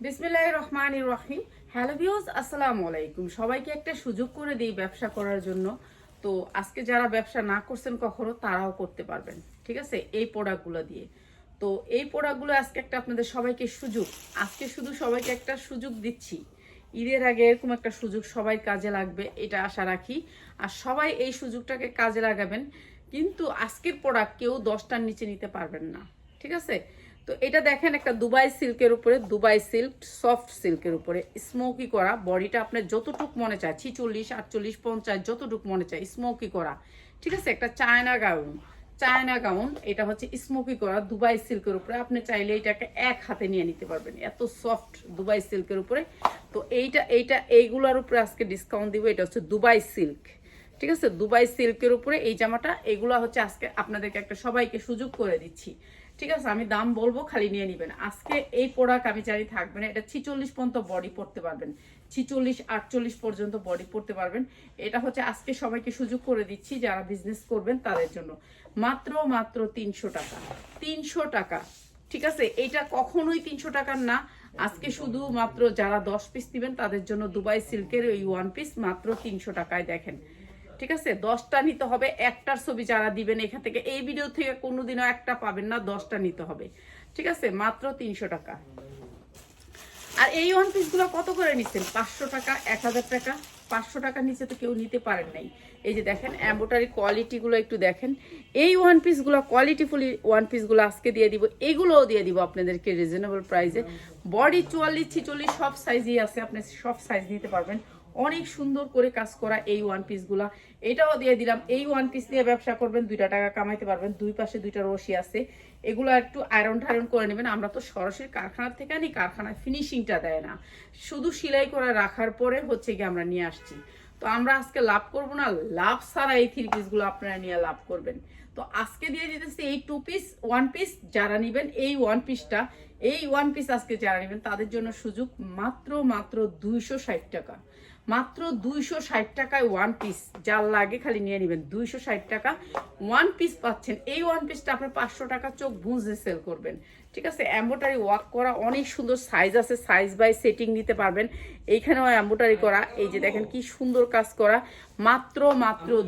বিসমিল্লাহির রহমানির রহিম। Hello viewers, আসসালামু আলাইকুম। সবাইকে একটা সুযোগ করে দিই ব্যবসা করার জন্য। তো আজকে যারা ব্যবসা না করছেন কখনো, তারাও করতে পারবেন, ঠিক আছে, এই প্রোডাক্টগুলো দিয়ে। তো এই প্রোডাক্টগুলো আজকে একটা আপনাদের সবাইকে সুযোগ, আজকে শুধু সবাইকে একটা সুযোগ দিচ্ছি। ঈদের আগে এরকম একটা সুযোগ সবাই কাজে লাগবে, এটা আশা রাখি। আর সবাই এই সুযোগটাকে কাজে লাগাবেন। কিন্তু আজকের প্রোডাক্ট কেউ 10টার নিচে নিতে পারবেন না, ঠিক আছে। তো এটা দেখেন, একটা দুবাই সিল্কের উপরে, দুবাই সিল্ক সফট সিল্কের উপরে স্মোকি করা, বডিটা আপনার যতটুক মনে চায় 46, 48, 50 যতটুক মনে চায় স্মোকি করা, ঠিক আছে। একটা চায়না গাউন, এটা হচ্ছে স্মোকি করা দুবাই সিল্কের উপরে। আপনি চাইলে এটাকে এক হাতে নিয়ে নিতে পারবেন, এত সফট দুবাই সিল্কের উপরে। তো এইগুলোর উপরে আজকে ডিসকাউন্ট দিব। এটা হচ্ছে দুবাই সিল্ক, ঠিক আছে, দুবাই সিল্কের উপরে এই জামাটা। এগুলো হচ্ছে আজকে আপনাদেরকে একটা সবাইকে সুযোগ করে দিচ্ছি, ঠিক আছে। আমি দাম বলবো, খালি নিয়ে নেবেন। আজকে এই প্রোডাক্ট আমি জানি থাকবে না। এটা 46 পর্যন্ত বডি পড়তে পারবেন, 46, 48 পর্যন্ত বডি পড়তে পারবেন। এটা হচ্ছে আজকে সবাইকে সুযোগ করে দিচ্ছি যারা বিজনেস করবেন তাদের জন্য। মাত্র 300 টাকা, 300 টাকা, ঠিক আছে। এটা কখনোই 300 টাকার না। আজকে শুধু মাত্র যারা 10 পিস দিবেন তাদের জন্য দুবাই সিল্কের এই ওয়ান পিস মাত্র 300 টাকায়। দেখেন, ঠিক আছে, 10টা নিতে হবে। একটার ছবি যারা দিবেন এখান থেকে, এই ভিডিও থেকে কোনোদিনও একটা পাবেন না, 10টা নিতে হবে, ঠিক আছে, মাত্র 300 টাকা। আর এই ওয়ান পিসগুলো কত করে নিচ্ছেন? 500 টাকা, 1000 টাকা। 500 টাকার নিচে তো কেউ নিতে পারেন নাই। এই যে দেখেন এমব্রয়ডারি কোয়ালিটিগুলো একটু দেখেন। এই ওয়ান পিসগুলো কোয়ালিটিফুলি ওয়ান পিসগুলো আজকে দিয়ে দিব, এগুলোও দিয়ে দিব আপনাদেরকে রিজনেবল প্রাইসে। বডি 44, 46 সব সাইজই আছে, আপনি সব সাইজ নিতে পারবেন। অনেক সুন্দর করে কাজ করা এই ওয়ান পিসগুলা, এটাও দিয়ে দিলাম। এই ওয়ান পিস দিয়ে ব্যবসা করবেন, 2টা টাকা কামাইতে পারবেন। দুই পাশে 2টা রশি আছে, এগুলো একটু আয়রন ঠায়রন করে নেবেন। আমরা তো সরাসরি কারখানার থেকে আনি, কারখানায় ফিনিশিংটা দেয় না, শুধু সেলাই করে রাখার পরে হচ্ছে কি আমরা নিয়ে আসছি। তো আমরা আজকে লাভ করব না, লাভ ছাড়া এই 3 পিসগুলো আপনারা নিয়ে লাভ করবেন। তো আজকে দিয়ে দিতেছি এই 2 পিস ওয়ান পিস। যারা নেবেন এই ওয়ান পিসটা, এই ওয়ান পিস আজকে যারা নেবেন তাদের জন্য সুযোগ। মাত্র 260 টাকা, মাত্র 260 টাকায় ওয়ান পিস। যার লাগে খালি নিয়ে নেবেন। 260 টাকা ওয়ান পিস পাচ্ছেন। এই ওয়ান পিসটা আপনি 500 টাকা চোখ বুঝে সেল করবেন, ঠিক আছে। এমব্রয়ডারি ওয়ার্ক করা, অনেক সুন্দর সাইজ আছে, সাইজ বাই সেটিং নিতে পারবেন। এইখানেও এমব্রয়ডারি করা, এই যে দেখেন কি সুন্দর কাজ করা। মাত্র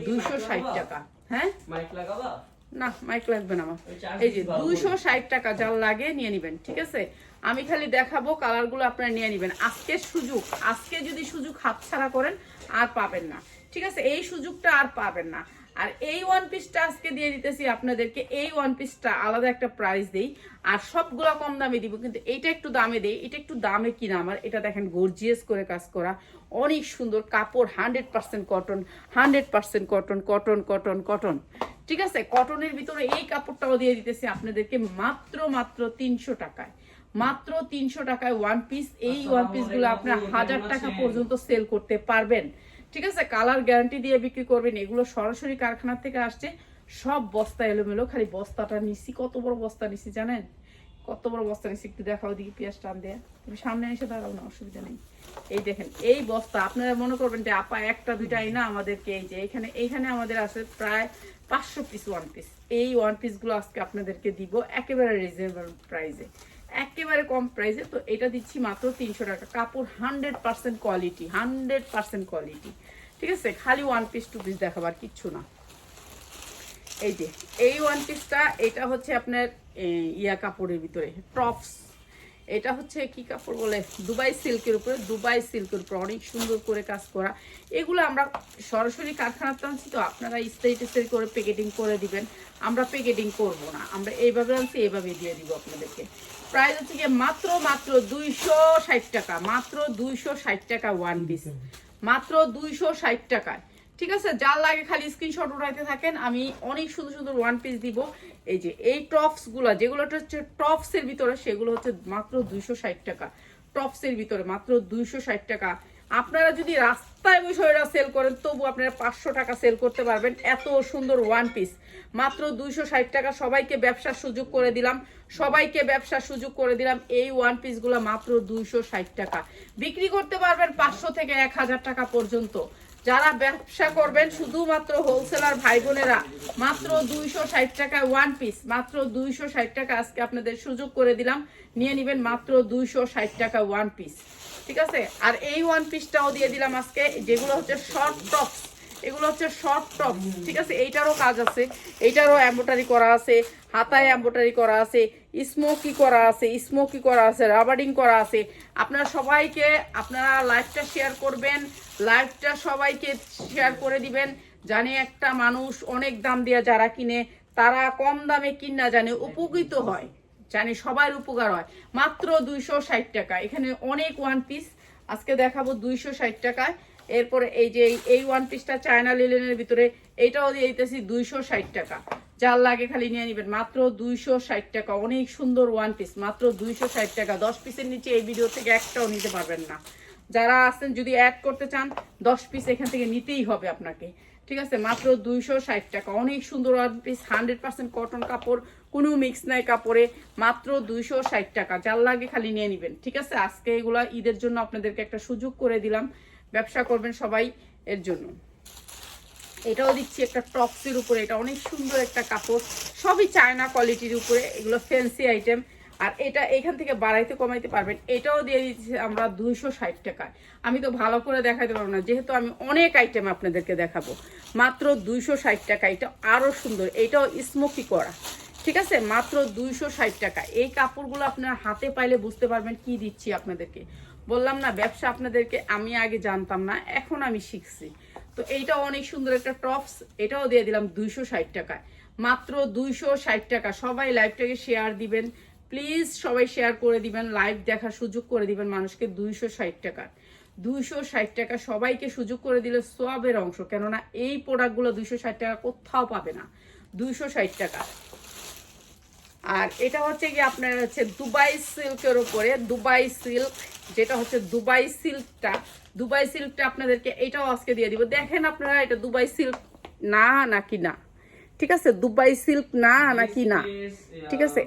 260 টাকা। হ্যাঁ, মাইক লাগাবা? না, মাইক লাগবে না আমার। এই যে 260 টাকা, যার লাগে নিয়ে নেবেন, ঠিক আছে। আমি খালি দেখাবো, কালারগুলো আপনারা নিয়ে নেবেন। আজকের সুযোগ, আজকে যদি সুযোগ হাতছাড়া করেন আর পাবেন না, ঠিক আছে। এই সুযোগটা আর পাবেন না। আর এই ওয়ান পিসটা আজকে দিয়ে দিতেছি আপনাদেরকে। এই ওয়ান পিসটা আলাদা একটা প্রাইস দেই, আর সবগুলো কম দামে দিব, কিন্তু এইটা একটু দামে দেই। এটা একটু দামে কিনা আমার। এটা দেখেন গর্জিয়াস করে কাজ করা, অনেক সুন্দর কাপড়, 100% cotton, 100% cotton, cotton cotton cotton, ঠিক আছে। কটনের ভিতরে এই কাপড়টাও দিয়ে দিতেছি আপনাদেরকে মাত্র 300 টাকায়। মাত্র 300 টাকায় ওয়ান পিস। এই ওয়ান পিস গুলো আপনার 1000 টাকা পর্যন্ত সেল করতে পারবেন, ঠিক আছে। কালার গ্যারান্টি দিয়ে বিক্রি করবেন। এগুলো সরাসরি কারখানা থেকে আসছে, সব বস্তা এলোমেলো। খালি বস্তাটা নিচ্ছি, কত বড় বস্তা নিচ্ছি জানেন? কত বড় বস্তা নিচ্ছি একটু দেখাও দিকে, পেঁয়াজ টান দেয়া। তুমি সামনে এসে দাঁড়াও না, অসুবিধা নেই। এই দেখেন এই বস্তা। আপনারা মনে করবেন যে আপা একটা দুইটাই না, আমাদেরকে এই যে এইখানে আমাদের আছে প্রায় 500 পিস ওয়ান পিস। এই ওয়ান পিসগুলো আজকে আপনাদেরকে দিব একেবারে রিজনেবল প্রাইসে, একেবারে কম প্রাইসে। তো এটা দিচ্ছি মাত্র 300 টাকা। কাপড় 100% কোয়ালিটি, 100% কোয়ালিটি, ঠিক আছে। খালি ওয়ান পিস টু পিস দেখাবার কিচ্ছু না। এই যে এই ওয়ান পিসটা, এটা হচ্ছে আপনার ইয়া কাপড়ের ভিতরে টপস। এটা হচ্ছে কি কাপড় বলে, দুবাই সিল্কের উপরে, দুবাই সিল্কের উপরে অনেক সুন্দর করে কাজ করা। এগুলো আমরা সরাসরি কারখানাতে আনছি, তো আপনারা স্টেট করে প্যাকেটিং করে দিবেন। আমরা প্যাকেটিং করব না, আমরা এইভাবে আনছি, এইভাবে দিয়ে দিব আপনাদেরকে। প্রাইস হচ্ছে গিয়ে মাত্র 260 টাকা, মাত্র 260 টাকা ওয়ান পিস, মাত্র 260 টাকায়, ঠিক আছে। যার লাগে খালি স্ক্রিনশট উঠাইতে থাকেন। আমি অনেক সুন্দর সুন্দর ওয়ান পিস দিব। এই যে এই টপস গুলা, যেগুলো হচ্ছে টপস এর ভিতরে, সেগুলো হচ্ছে মাত্র 260 টাকা। টপস এর ভিতরে মাত্র 260 টাকা। আপনারা যদি রাস্তায় বসে এরা সেল করেন, তবু আপনারা 500 টাকা সেল করতে পারবেন। এত সুন্দর ওয়ান পিস মাত্র 260 টাকা। সবাইকে ব্যবসার সুযোগ করে দিলাম, সবাইকে ব্যবসার সুযোগ করে দিলাম। এই ওয়ান পিস গুলা মাত্র 260 টাকা। বিক্রি করতে পারবেন 500 থেকে 1000 টাকা পর্যন্ত, যারা ব্যবসা করবেন শুধুমাত্র হোলসেলার ভাই বোনেরা মাত্র 260 টাকায় ওয়ান পিস, মাত্র 260 টাকা আজকে আপনাদের সুযোগ করে দিলাম, নিয়ে নেবেন মাত্র 260 টাকা ওয়ান পিস। ঠিক আছে, আর এই ওয়ান পিসটাও দিয়ে দিলাম আজকে, যেগুলো হচ্ছে শর্ট টপস, এগুলো হচ্ছে শর্ট টপ। ঠিক আছে, এইটারও কাজ আছে, এইটারও এমব্রয়ডারি করা আছে, হাতায় এমব্রয়ডারি করা আছে, স্মোকি করা আছে, স্মোকি করা আছে, রাবারিং করা আছে। আপনারা সবাইকে আপনারা লাইভটা শেয়ার করবেন, লাইভটা সবাইকে শেয়ার করে দিবেন, জানি একটা মানুষ অনেক দাম দিয়ে যারা কিনে তারা কম দামে কিনা জানে উপকৃত হয়, জানি সবার উপকার হয়। মাত্র 260 টাকা, এখানে অনেক ওয়ান পিস আজকে দেখাবো 260 টাকায়। এরপরে এই যে এই ওয়ান পিসটা চায়না লিলেনের ভিতরে, এইটাও দিয়ে দিতেছি 260 টাকা। যার লাগে খালি নিয়ে নেবেন মাত্র 260 টাকা, অনেক সুন্দর ওয়ান পিস মাত্র 260 টাকা। 10 পিসের নিচে এই ভিডিও থেকে একটাও নিতে পারবেন না। যারা আছেন যদি অ্যাড করতে চান 10 পিস এখান থেকে নিতেই হবে আপনাকে। ঠিক আছে, মাত্র 260 টাকা, অনেক সুন্দর ওয়ান পিস, 100% কটন কাপড়, কোনো মিক্স নাই কাপড়ে, মাত্র 260 টাকা। যার লাগে খালি নিয়ে নেবেন। ঠিক আছে, আজকে এগুলা ঈদের জন্য আপনাদেরকে একটা সুযোগ করে দিলাম, ব্যবসা করবেন সবাই এর জন্য। এটাও দিচ্ছি একটা টপসের উপরে, এটা অনেক সুন্দর একটা কাপড়, সবই চায়না কোয়ালিটির উপরে, এগুলো ফ্যান্সি আইটেম। আর এটা এখান থেকে বাড়াইতে কমাইতে পারবেন। এটাও দিয়ে দিচ্ছি আমরা 260 টাকায়। আমি তো ভালো করে দেখাতে পারবো না, যেহেতু আমি অনেক আইটেম আপনাদেরকে দেখাবো। মাত্র 260 টাকা, এটা আরো সুন্দর, এটাও স্মোকি করা। ঠিক আছে, মাত্র 260 টাকা। এই কাপড়গুলো আপনার হাতে পাইলে বুঝতে পারবেন কি দিচ্ছি আপনাদেরকে। বললাম না, ব্যবসা আপনাদেরকে আমি আগে জানতাম না, এখন আমি শিখছি। তো এইটা অনেক সুন্দর একটা টপস, এটাও দিয়ে দিলাম 260 টাকায়, মাত্র 260 টাকা। সবাই লাইভটাকে শেয়ার দিবেন প্লিজ, সবাই শেয়ার করে দিবেন, লাইভ দেখার সুযোগ করে দিবেন মানুষকে। 260 টাকা, 260 টাকা সবাইকে সুযোগ করে দিলে সোয়াবের অংশ, কেননা এই প্রোডাক্টগুলো 260 টাকা কোথাও পাবে না। 260 টাকা। আর এটা হচ্ছে কি আপনার হচ্ছে দুবাই সিল্কের উপরে, দুবাই সিল্ক, যেটা হচ্ছে দুবাই সিল্কটা, দুবাই সিল্কটা আপনাদেরকে এটাও আজকে দিয়ে দিব। দেখেন আপনারা এটা দুবাই সিল্ক না নাকি না। ঠিক আছে, দুবাই সিল্ক না নাকি না। ঠিক আছে,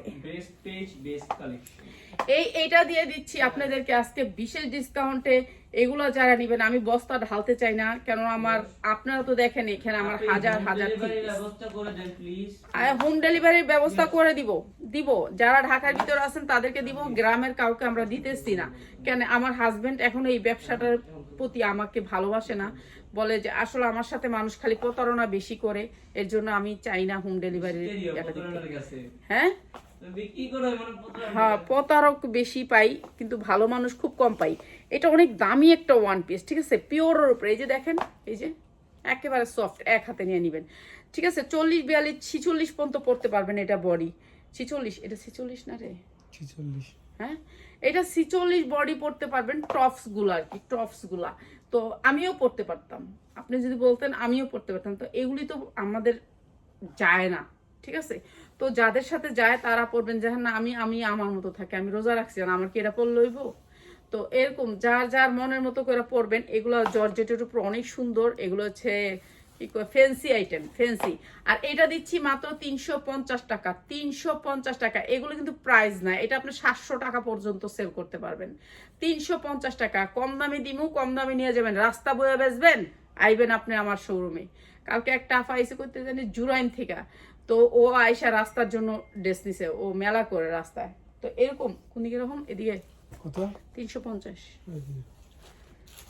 এইটা দিয়ে দিচ্ছি আপনাদেরকে আজকে বিশেষ ডিসকাউন্টে। এগুলো যারা নেবেন, আমি বস্তা ঢালতে চাই না, কেন আমার আপনারা তো দেখেন এখানে আমার হাজার হাজার হোম ডেলিভারির ব্যবস্থা করে দিব। যারা ঢাকার ভিতরে আছেন তাদেরকে দিব, গ্রামের কাউকে আমরা দিতেছি না। কেন, আমার হাজবেন্ড এখন এই ব্যবসাটার প্রতি আমাকে ভালোবাসে না, বলে যে আসলে আমার সাথে মানুষ খালি প্রতারণা বেশি করে, এর জন্য আমি চাই না হোম ডেলিভারি। হ্যাঁ হ্যাঁ, প্রতারক বেশি পাই, কিন্তু ভালো মানুষ খুব কম পাই। এটা অনেক দামি একটা ওয়ান পিস। ঠিক আছে, পিওরের উপরে, এই যে দেখেন, এই যে একেবারে সফট, এক হাতে নিয়ে নেবেন। ঠিক আছে, 40, 42, 46 পর্যন্ত পড়তে পারবেন। এটা বডি 46, এটা 46 না রে, 46। হ্যাঁ, এটা 46 বডি পড়তে পারবেন। টপস গুলা আর কি, টপস গুলা তো আমিও পড়তে পারতাম, আপনি যদি বলতেন আমিও পড়তে পারতাম। তো এগুলি তো আমাদের যায় না। ঠিক আছে, তো যাদের সাথে যায় তারা পড়বেন, যে না আমি আমি আমার মতো থাকে, আমি রোজা রাখছি না, আমার কি এটা পড়লে হইব। তো এরকম যার যার মনের মতো করে পড়বেন। এগুলো জর্জেটের উপর অনেক সুন্দর, এগুলো হচ্ছে ফ্যান্সি আইটেম, ফ্যান্সি। আর এটা দিচ্ছি মাত্র 350 টাকা, 350 টাকা। এগুলো কিন্তু প্রাইস না, এটা আপনি 700 টাকা পর্যন্ত সেল করতে পারবেন। 350 টাকা, কম দামে দিমু, কম দামে নিয়ে যাবেন, রাস্তা বয়ে বেচবেন, আইবেন আপনি আমার শোরুমে। কালকে একটা আফা আইসে করতে জানি জুরাইন থেকে, তো ও আয়সা রাস্তার জন্য ড্রেস নিছে, ও মেলা করে রাস্তায়। তো এরকম কোন দিকে রকম, এদিকে কত, 350।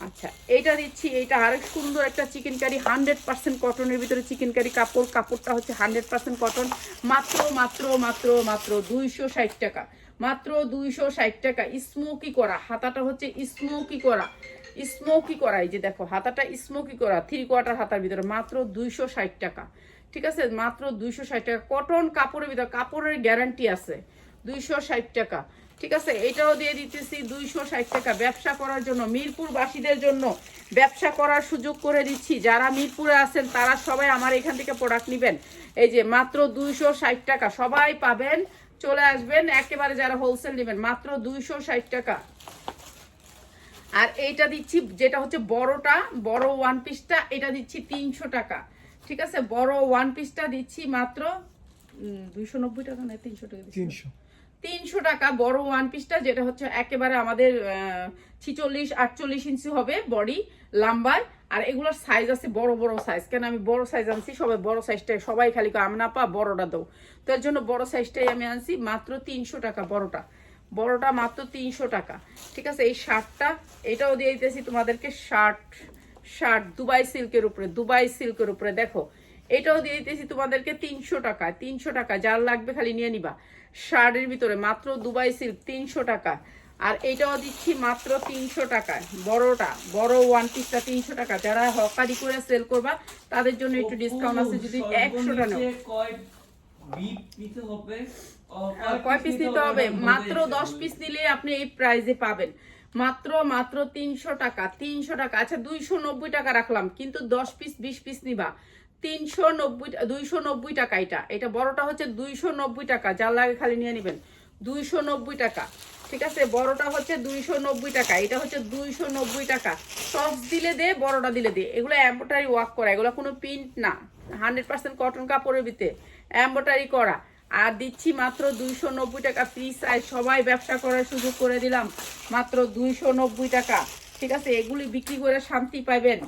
আচ্ছা, এইটা দিচ্ছি, এইটা আরেক সুন্দর একটা চিকেন কারি, 100% কটনের ভিতরে চিকেন কারি কাপড়, কাপড়টা হচ্ছে 100% কটন, মাত্র মাত্র মাত্র মাত্র 260 টাকা, মাত্র 260 টাকা। স্মোকি করা, হাতাটা হচ্ছে স্মোকি করা, স্মোকি করা, এই যে দেখো হাতাটা স্মোকি করা, 3/4 হাতার ভিতরে, মাত্র 260 টাকা। ঠিক আছে, মাত্র 260 টাকা, কটন কাপড়ের ভিতরে, কাপড়ের গ্যারান্টি আছে, 260 টাকা। ঠিক আছে, এটাও দিয়ে দিতেছি 260 টাকা। ব্যবসা করার জন্য, মিরপুরবাসীদের জন্য ব্যবসা করার সুযোগ করে দিচ্ছি। যারা মিরপুরে আছেন তারা সবাই আমার এখান থেকে প্রোডাক্ট নেবেন। এই যে মাত্র 260 টাকা, সবাই পাবেন, চলে আসবেন একেবারে যারা হোলসেল নেবেন, মাত্র 260 টাকা। আর এইটা দিচ্ছি যেটা হচ্ছে বড়টা, বড় ওয়ান পিসটা, এটা দিচ্ছি 300 টাকা। ঠিক আছে, বড় ওয়ান পিসটা দিচ্ছি মাত্র 290 টাকা, না 300 টাকা, 300 টাকা বড় ওয়ান পিসটা, যেটা হচ্ছে একেবারে আমাদের 46-48 ইঞ্চি হবে বডি লম্বায়। আর এগুলোর সাইজ আছে বড় বড় সাইজ, কেন আমি বড় সাইজ আনছি, সবাই বড় সাইজটাই, সবাই খালি আমি না পা বড়টা দাও, তো এর জন্য বড় সাইজটাই আমি আনছি মাত্র 300 টাকা। বড়টা মাত্র 300 টাকা। ঠিক আছে, এই শার্টটা এটাও দিয়ে দিতেছি তোমাদেরকে, শার্ট দুবাই সিল্কের উপরে দেখো, এটাও দিয়ে দিতেছি তোমাদেরকে 300 টাকা। 300 টাকা, যার লাগবে খালি নিয়ে নিবা। শার্টের ভিতরে মাত্র দুবাই সিল্ক 300 টাকা। আর এটাও দিচ্ছি মাত্র 300 টাকায়, বড় ওয়ান পিসটা 300 টাকা। যারা হকারি করে সেল করবা তাদের জন্য একটু ডিসকাউন্ট আছে, যদি 100টা নাও। কয় পিস নিতে হবে? মাত্র 10 পিস নিলে আপনি এই প্রাইসে পাবেন, মাত্র 300 টাকা। 300 টাকা, আচ্ছা 290 টাকা রাখলাম, কিন্তু 10 পিস 20 পিস নিবা 290 টাকা। এটা বড়টা হচ্ছে 290 টাকা, যার লাগে খালি নিয়ে নেবেন 290 টাকা। ঠিক আছে, বড়টা হচ্ছে 290 টাকা, এটা হচ্ছে 290 টাকা। টপস দিলে দে, বড়টা দিলে দে। এগুলো এমব্রয়ডারি ওয়ার্ক করা, এগুলো কোনো প্রিন্ট না, 100% কটন কাপড়ের ভিতরে এমব্রয়ডারি করা। আর দিচ্ছি মাত্র 290 টাকা ফ্রি সাইজ। সবাই ব্যবসা করার সুযোগ করে দিলাম মাত্র 290 টাকা। ঠিক আছে, এগুলি বিক্রি করে শান্তি পাইবেন।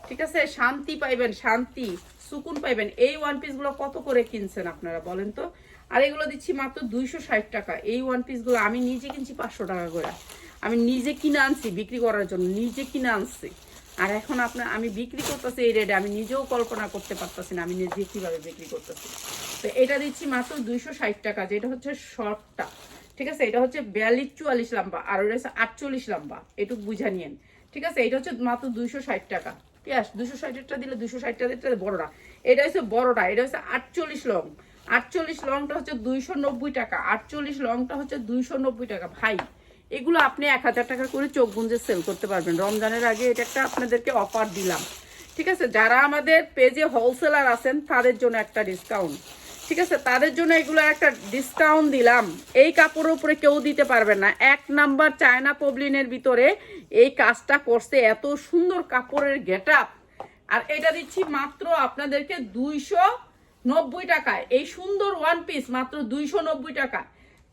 ঠিক আছে, শান্তি পাইবেন, শান্তি সুকুন পাইবেন। এই ওয়ান পিসগুলো কত করে কিনছেন আপনারা বলেন তো? আর এগুলো দিচ্ছি মাত্র 260 টাকা। এই ওয়ান পিসগুলো আমি নিজে কিনছি 500 টাকা করে। আমি নিজে কিনে আনছি বিক্রি করার জন্য, নিজে কিনে আনছি। আর এখন আমি বিক্রি করতেছি এই রেটে, আমি নিজেও কল্পনা করতে পারতেছি না আমি নিজে কিভাবে বিক্রি করতেছি। তো এটা দিচ্ছি মাত্র 260 টাকা, যেটা হচ্ছে শর্টটা। ঠিক আছে, এটা হচ্ছে 42-44 লম্বা, আর ওটা হচ্ছে 48 লম্বা, এটুকু বুঝা নিয়েন। ঠিক আছে, এটা হচ্ছে মাত্র 260 টাকা। ঠিক আছে, 260টা দিলে 260টা দিলে বড়টা, এটা হচ্ছে বড়টা, এটা হচ্ছে 48 লং। 48 লংটা হচ্ছে 290 টাকা, 48 লংটা হচ্ছে 290 টাকা। ভাই এগুলো আপনি 1000 টাকা করে চোখ গুঞ্জে সেল করতে পারবেন। রমজানের আগে এটা একটা আপনাদেরকে অফার দিলাম। ঠিক আছে, যারা আমাদের পেজে হোলসেলার আছেন তাদের জন্য একটা ডিসকাউন্ট। ঠিক আছে, তাদের জন্য এগুলো একটা ডিসকাউন্ট দিলাম। এই কাপড়ের উপরে কেউ দিতে পারবে না। 1 নাম্বার চায়না পবলিনের ভিতরে এই কাজটা করছে, এত সুন্দর কাপড়ের গেটআপ। আর এটা দিচ্ছি মাত্র আপনাদেরকে 290 টাকায়। এই সুন্দর ওয়ান পিস মাত্র 290 টাকা।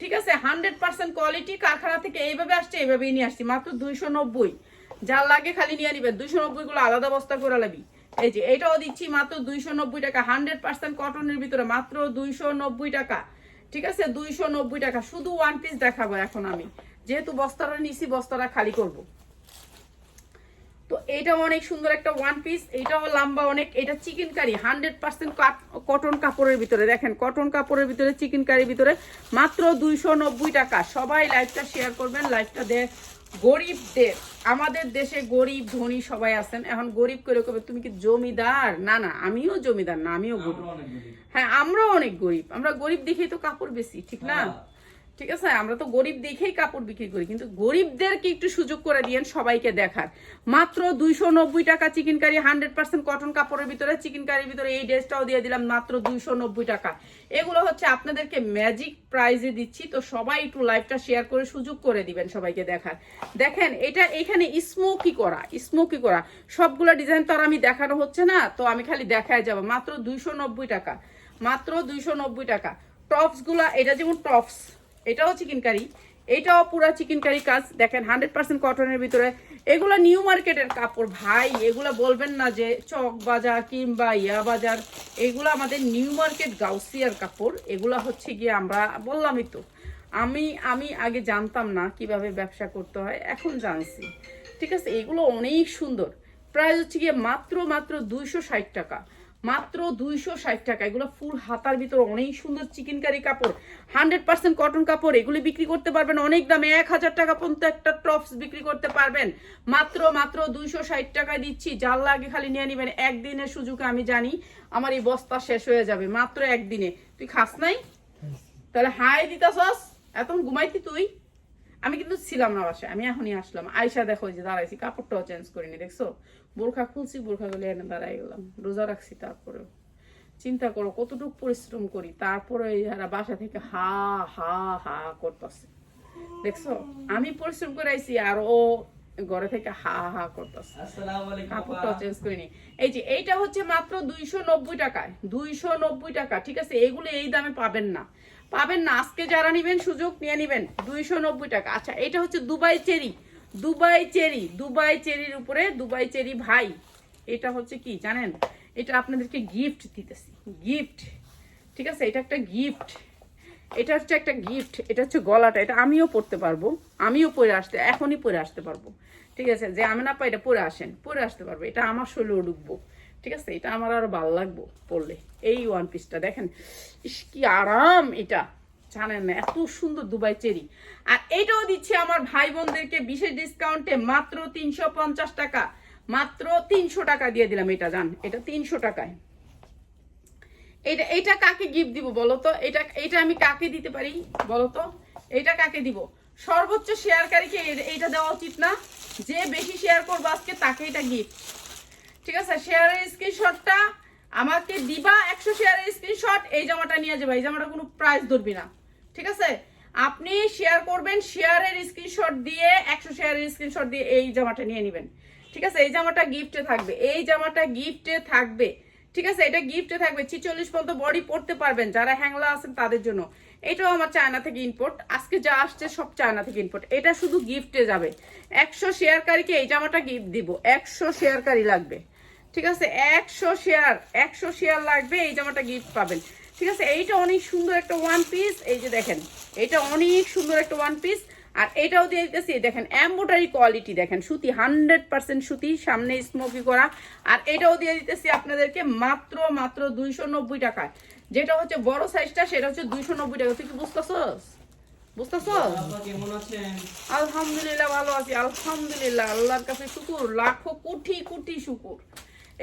ঠিক আছে, 100% কোয়ালিটি, কারখানা থেকে এইভাবে আসছে, এইভাবেই নিয়ে আসছি, মাত্র 290। যার লাগে খালি নিয়ে নিবেন। 290 গুলো আলাদা বস্তা করে লাগবি। এই যে এটাও দিচ্ছি মাত্র 290 টাকা, 100% কটনের ভিতরে মাত্র 290 টাকা। ঠিক আছে, 290 টাকা। শুধু ওয়ান পিস দেখাবো এখন আমি, যেহেতু বস্তাটা নিছি, বস্তাটা খালি করব। তো এটাও অনেক সুন্দর একটা ওয়ান পিস, এটাও লম্বা অনেক। এটা চিকেন কারি, 100% কটন কাপড়ের ভিতরে। দেখেন, কটন কাপড়ের ভিতরে, চিকেন কারির ভিতরে মাত্র 290 টাকা। সবাই লাইভটা শেয়ার করবেন, লাইভটা গরিবদের, আমাদের দেশে গরিব ধনী সবাই আছেন। এখন গরিব করে কবে তুমি কি জমিদার? না না, আমিও জমিদার না, আমিও গরিব। হ্যাঁ, আমরাও অনেক গরিব। আমরা গরিব দেখেই তো কাপড় বেশি, ঠিক না? ঠিক আছে, আমরা তো গরিব দেখেই কাপড় বিক্রি করি, কিন্তু গরিবদেরকে একটু সুযোগ করে দিয়েন সবাইকে দেখার। মাত্র 290 টাকা চিকেন কারি, 100% কটন কাপড়ের ভিতরে, চিকেন কারির ভিতরে এই ড্রেসটাও দিয়ে দিলাম মাত্র 290 টাকা। এগুলো হচ্ছে আপনাদেরকে ম্যাজিক প্রাইজে দিচ্ছি, তো সবাই একটু লাইভটা শেয়ার করে সুযোগ করে দিবেন সবাইকে দেখার। দেখেন, এটা এখানে স্মোকি করা সবগুলো ডিজাইন তো আর আমি দেখানো হচ্ছে না, তো আমি খালি দেখায় যাব। মাত্র 290 টাকা, মাত্র 290 টাকা। টপস গুলা, এটা যেমন টপস, এটাও চিকেন কারি, এটাও পুরা চিকেন কারি কাজ। দেখেন, 100% কটনের ভিতরে। এগুলা নিউ মার্কেটের কাপড় ভাই, এগুলা বলবেন না যে চক বাজার কিংবা ইয়া বাজার, এগুলো আমাদের নিউ মার্কেট গাউসিয়ার কাপড়। এগুলা হচ্ছে গিয়ে, আমরা বললামই তো, আমি আগে জানতাম না কিভাবে ব্যবসা করতে হয়, এখন জানছি। ঠিক আছে, এগুলো অনেক সুন্দর। প্রাইস হচ্ছে গিয়ে মাত্র 260 টাকা, মাত্র 260 টাকা। এগুলো ফুল হাতার ভিতর অনেক সুন্দর চিকেন কারি কাপড়, 100% কটন কাপড়। এগুলি বিক্রি করতে পারবেন অনেক দামে, 1000 টাকা পর্যন্ত একটা টপস বিক্রি করতে পারবেন। মাত্র 260 টাকায় দিচ্ছি। যার লাগে খালি নিয়ে নিবেন। একদিনের সুযোগে আমি জানি আমার এই বস্তা শেষ হয়ে যাবে, মাত্র একদিনে। তুই খাস নাই? তাহলে হাই দিতাছস, এখন ঘুমাইতি তুই? আমি কিন্তু ছিলাম না বাসায়, আমি এখনই আসলাম। আয়সা দেখো যে দাঁড়াইছি, কাপড়টাও চেঞ্জ করিনি, দেখছো? বোরখা খুলছি, বোরখা গুলো এনে দাঁড়াই গেলাম, রোজা রাখছি। তারপরেও চিন্তা করো কতটুকু পরিশ্রম করি, তারপরে যারা বাসা থেকে হা হা হা করতেছে, দেখছো? আমি পরিশ্রম করে আইছি, আর ও ঘরে থেকে হা হা করতেছে। কাপড়টাও চেঞ্জ করিনি। এই যে এইটা হচ্ছে মাত্র 290 টাকায়, 290 টাকা। ঠিক আছে, এগুলো এই দামে পাবেন না। আজকে যারা নিবেন সুযোগ নিয়ে নিবেন, 290 টাকা। আচ্ছা, এটা হচ্ছে দুবাই চেরি, দুবাই চেরির উপরে দুবাই চেরি ভাই। এটা হচ্ছে কি জানেন, এটা আপনাদেরকে গিফট দিতেছি, গিফট। ঠিক আছে, এটা একটা গিফট, এটা হচ্ছে একটা গিফট। এটা হচ্ছে গলাটা, এটা আমিও পরতে পারবো, আমিও এখনই পরে আসতে পারবো। ঠিক আছে, যে আমি না পাই এটা পরে আসেন, পরে আসতে পারবো। এটা আমার শরীরেও ঢুকবো। ঠিক আছে, এটা আমার আরো ভালো লাগবো পরলে। এই ওয়ান পিসটা দেখেন, ইস কি আরাম এটা, জানেন না এত সুন্দর দুবাই চেরি। আর এটাও দিচ্ছি আমার ভাই বোনদেরকে বিশেষ ডিসকাউন্টে মাত্র 350 টাকা, মাত্র 300 টাকা দিয়ে দিলাম। এটা জান, এটা 300 টাকায়। এটা কাকে গিফট দিব বলো তো? এটা আমি কাকে দিতে পারি বলো তো? এটা কাকে দিব? সর্বোচ্চ শেয়ারকারীকে এটা দেওয়া উচিত না? যে বেশি শেয়ার করবো আজকে তাকে এটা গিফট। ঠিক আছে, শেয়ারের স্ক্রিনশটটা আমাকে দিবা, 100 শেয়ারের স্ক্রিনশট, এই জামাটা নিয়ে যাবে। এই জামাটা কোনো প্রাইস ধরবি না। ঠিক আছে, আপনি শেয়ার করবেন, শেয়ারের স্ক্রিনশট দিয়ে 100 শেয়ারের স্ক্রিনশট দিয়ে এই জামাটা নিয়ে নেবেন। ঠিক আছে, এই জামাটা গিফটে থাকবে, এই জামাটা গিফটে থাকবে। ঠিক আছে, এটা গিফটে থাকবে। 46 পর্যন্ত বডি পড়তে পারবেন যারা হ্যাংলা আছেন তাদের জন্য। এটাও আমার চায়না থেকে ইম্পোর্ট, আজকে যা আসছে সব চায়না থেকে ইম্পোর্ট। এটা শুধু গিফটে যাবে। 100 শেয়ারকারীকে এই জামাটা গিফট দিব, 100 শেয়ারকারী লাগবে। ঠিক আছে, 100 শেয়ার লাগবে, এই জামাটা গিফট পাবেন। ঠিক আছে, এইটা অনেক সুন্দর একটা ওয়ান পিস। এই যে দেখেন, এটা অনেক সুন্দর একটা ওয়ান পিস। আর এটাও দিয়ে দিতেছি, দেখেন এমব্রয়ডারি কোয়ালিটি, দেখেন সুতি 100% সুতি, সামনে স্মোকি করা। আর এটাও দিয়ে দিতেছি আপনাদেরকে মাত্র 290 টাকায়। যেটা হচ্ছে বড় সাইজটা সেটা হচ্ছে 290 টাকা। তুই কি বুঝতেছস? আলহামদুলিল্লাহ ভালো আছি, আলহামদুলিল্লাহ, আল্লাহর কাছে শুকুর, লাখো কোটি কোটি শুকুর।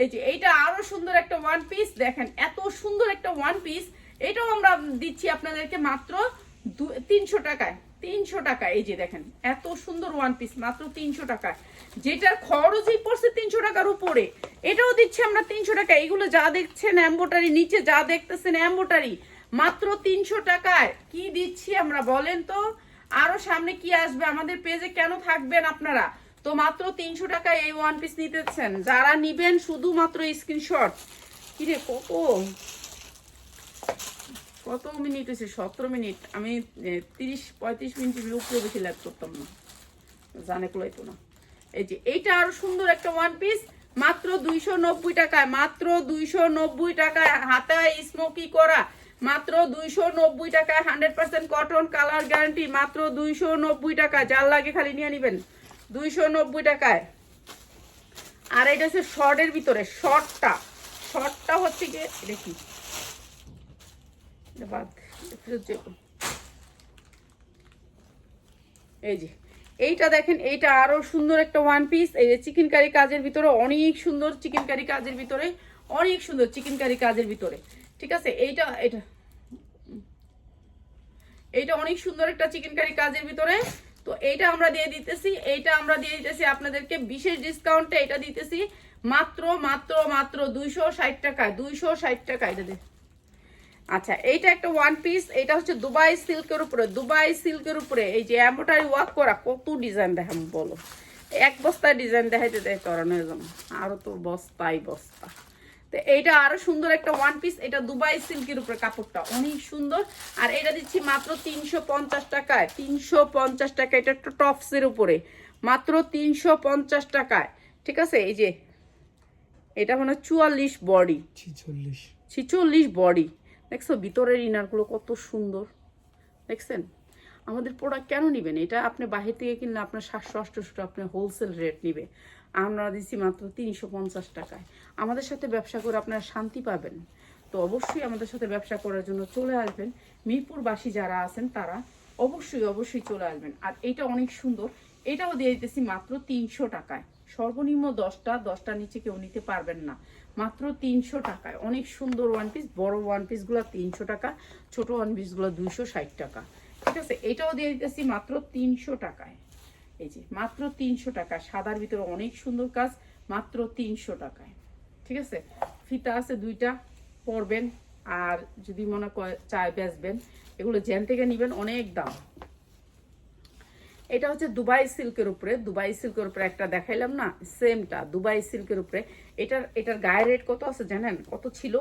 এই যে এইটা আরো সুন্দর একটা ওয়ান পিস, দেখেন এত সুন্দর একটা ওয়ান পিস। এটাও আমরা দিচ্ছি আপনাদেরকে মাত্র 300 টাকায়, 300 টাকা। এই যে দেখেন এত সুন্দর ওয়ান পিস মাত্র 300 টাকায়, যেটার খরচই পড়ছে 300 টাকার উপরে। এটাও দিচ্ছি আমরা 300 টাকা। এইগুলো যা দেখছেন এমব্রয়ডারি, নিচে যা দেখতেছেন এমব্রয়ডারি, মাত্র 300 টাকায়। কি দিচ্ছি আমরা বলেন তো? আরো সামনে কি আসবে? আমাদের পেজে কেন থাকবেন আপনারা? তো মাত্র 300 টাকায় এই ওয়ান পিস নিতেছেন। যারা নিবেন শুধুমাত্র স্ক্রিনশট। কিরে কত মিনিট হয়েছে? 17 মিনিট। আমি 30-35 মিনিটের উপরে বেশি লাইভ করতাম না, জানে কুলাইতো না। এই যে এইটা আরো সুন্দর একটা ওয়ান পিস মাত্র 290 টাকায়, মাত্র 290 টাকায়, হাতায় স্মোকি করা, মাত্র 290 টাকায়, 100% কটন, কালার গ্যারান্টি, মাত্র 290 টাকা। যার লাগে খালি নিয়ে নিবেন 290 টাকায়। আর এটা হচ্ছে শর্টের ভিতরে, শর্টটা হচ্ছে গিয়ে দেখি এই যে এইটা দেখেন, এইটা আরো সুন্দর একটা ওয়ান পিস। এই যে চিকেন কারি কাজের ভিতরে, অনেক সুন্দর চিকেন কারি কাজের ভিতরে, অনেক সুন্দর চিকেন কারি কাজের ভিতরে। ঠিক আছে, এইটা অনেক সুন্দর একটা চিকেন কারি কাজের ভিতরে। তো এইটা আমরা দিয়ে দিতেছি আপনাদেরকে বিশেষ ডিসকাউন্টে। এটা দিতেছি মাত্র 260 টাকা, 260 টাকা এটা দিয়ে। আচ্ছা, এইটা একটা ওয়ান পিস। এটা হচ্ছে দুবাই সিল্কের উপরে, এই যে এমব্রয়ডারি ওয়ার্ক করা। কত ডিজাইন দেখাম বলো? এক বস্তা ডিজাইন দেখাইতে দেয় করানো যেন, আরো তো বস্তাই বস্তা। তো এইটা আরো সুন্দর একটা ওয়ান পিস। এটা দুবাই সিল্কের উপরে, কাপড়টা অনেক সুন্দর। আর এটা দিচ্ছি মাত্র 350 টাকায়, 350 টাকা। এটা একটা টপসের উপরে, মাত্র 350 টাকায়। ঠিক আছে, এই যে এটা মানে 44 বডি, 46 বডি। দেখছো ভিতরের ইনারগুলো কত সুন্দর, দেখছেন? আমাদের প্রোডাক্ট কেন নিবেন? এটা আপনি বাহির থেকে কিনলে আপনার 700-800 আপনি হোলসেল রেট নিবে। আমরা দিচ্ছি মাত্র 350 টাকায়। আমাদের সাথে ব্যবসা করে আপনারা শান্তি পাবেন। তো অবশ্যই আমাদের সাথে ব্যবসা করার জন্য চলে আসবেন। মিরপুরবাসী যারা আছেন তারা অবশ্যই চলে আসবেন। আর এটা অনেক সুন্দর, এটাও দিয়ে দিতেছি মাত্র 300 টাকায়। সর্বনিম্ন 10টার নিচে কেউ নিতে পারবেন না, মাত্র 300 টাকায়। অনেক সুন্দর ওয়ান পিস। বড় ওয়ান পিসগুলো 300 টাকা, ছোট ওয়ান পিসগুলো 260 টাকা। ঠিক আছে, এটাও দিয়ে দিতেছি মাত্র 300 টাকায়। এই যে মাত্র 300 টাকা, সাদার ভিতরে অনেক সুন্দর কাজ, মাত্র 300 টাকায়। ঠিক আছে, ফিতা আছে 2টা, পরবেন। আর যদি মনে চায় বেচবেন, এগুলো জেন থেকে নিবেন, অনেক দাম। এটা হচ্ছে দুবাই সিল্কের উপরে একটা দেখাইলাম না, সেমটা দুবাই সিল্কের উপরে। এটার গায়ের রেট কত আছে জানেন? কত ছিল?